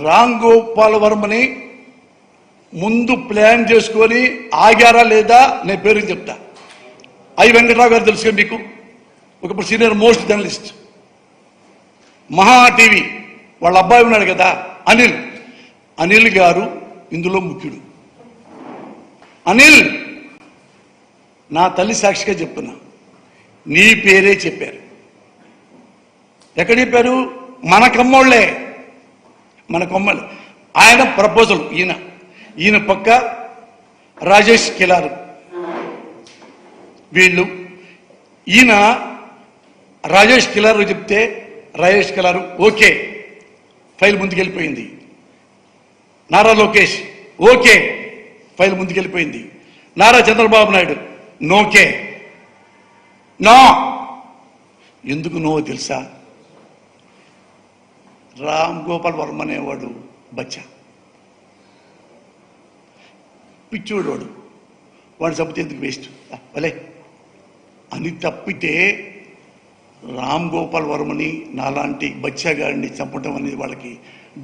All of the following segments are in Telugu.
రామ్ గోపాల్ వర్మని ముందు ప్లాన్ చేసుకొని ఆగారా లేదా నేను పేరు చెప్తా. ఐ వెంకటరావు గారు తెలుసుగా మీకు, ఒకప్పుడు సీనియర్ మోస్ట్ జర్నలిస్ట్, మహా టీవీ వాళ్ళ అబ్బాయి ఉన్నాడు కదా అనిల్ గారు ఇందులో ముఖ్యుడు. అనిల్, నా తల్లి సాక్షిగా చెప్తున్నా, నీ పేరే చెప్పారు. ఎక్కడ చెప్పారు? మన కమ్మోళ్లే, మన కొమ్మలు. ఆయన ప్రపోజల్, ఈయన పక్క రాజేష్ కిలారు, వీళ్ళు. ఈయన రాజేష్ కిలారు చెప్తే రాజేష్ కిలారు ఓకే, ఫైల్ ముందుకెళ్ళిపోయింది. నారా లోకేష్ ఓకే, ఫైల్ ముందుకెళ్ళిపోయింది. నారా చంద్రబాబు నాయుడు నోకే. నో. ఎందుకు నో తెలుసా? రామ్ గోపాల్ వర్మ అనేవాడు బచ్చా, పిచ్చోడు వాడు, వాడు చంపితే ఎందుకు వేస్ట్ భలే అని తప్పితే రామ్ గోపాల్ వర్మని నాలాంటి బచ్చాగాడిని చంపటం అనేది వాళ్ళకి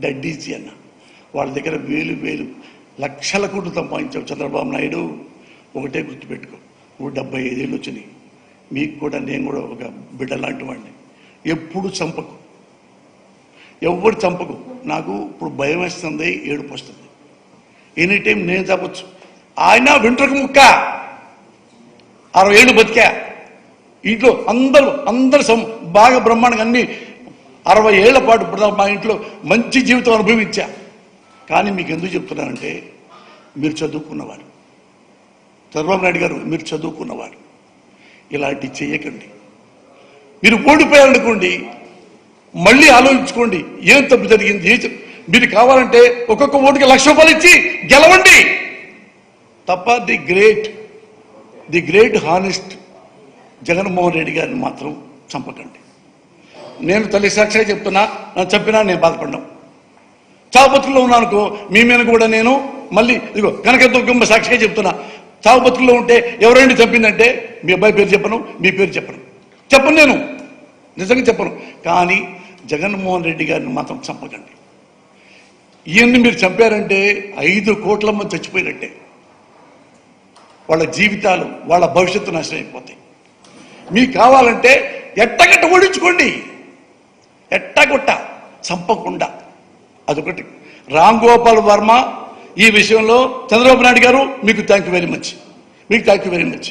డడ్డీజీ అన్న. వాళ్ళ దగ్గర వేలు లక్షల కోట్లు సంపాదించావు చంద్రబాబు నాయుడు. ఒకటే గుర్తుపెట్టుకో, 75 ఏళ్ళు వచ్చినాయి మీకు కూడా, నేను కూడా ఒక బిడ్డ లాంటి వాడిని. ఎప్పుడు చంపకు, ఎవరు చంపకు. నాకు ఇప్పుడు భయం వేస్తుంది, ఏడుపు వస్తుంది. ఎనీ టైం నేను చంపచ్చు. ఆయన వెంట్రుక ముక్క, 60 ఏళ్ళు బతికా. ఇంట్లో అందరూ బాగా బ్రహ్మాండంగా అన్ని 60 ఏళ్ల పాటు ఇప్పుడు మా ఇంట్లో మంచి జీవితం అనుభవించా. కానీ మీకు ఎందుకు చెప్తున్నానంటే, మీరు చదువుకున్నవారు, చంద్రబాబు నాయుడు గారు మీరు చదువుకున్నవారు, ఇలాంటి చెయ్యకండి. మీరు ఓడిపోయారనుకోండి, మళ్ళీ ఆలోచించుకోండి ఏం తప్పు జరిగింది. మీరు కావాలంటే ఒక్కొక్క ఓటుకి ₹1,00,000 ఇచ్చి గెలవండి తప్ప the great honest Jaganmohan Reddy గారిని మాత్రం చంపకండి. నేను తల్లి సాక్షిగా చెప్తున్నా, నన్ను చంపినా నేను బాధపడ్డాం. చావుబతుకుల్లో ఉన్నానుకో, మీ మీద కూడా నేను మళ్ళీ ఇదిగో కనకదుర్గమ్మ సాక్షిగా చెప్తున్నా, చావుబతుకుల్లో ఉంటే ఎవరైనా చంపిందంటే మీ అబ్బాయి పేరు చెప్పను, మీ పేరు చెప్పను, నేను నిజంగా చెప్పను. కానీ జగన్మోహన్ రెడ్డి గారిని మాత్రం చంపకండి. ఇవన్నీ మీరు చంపారంటే 5 కోట్ల మంది చచ్చిపోయినట్టే. వాళ్ళ జీవితాలు, వాళ్ళ భవిష్యత్తు నాశనం అయిపోతాయి. మీకు కావాలంటే ఎట్టగట్ట ఓడించుకోండి, ఎట్టగొట్ట చంపకుండా. అదొకటి. రామ్ గోపాల్ వర్మ ఈ విషయంలో చంద్రబాబు నాయుడు గారు మీకు థ్యాంక్ యూ వెరీ మచ్.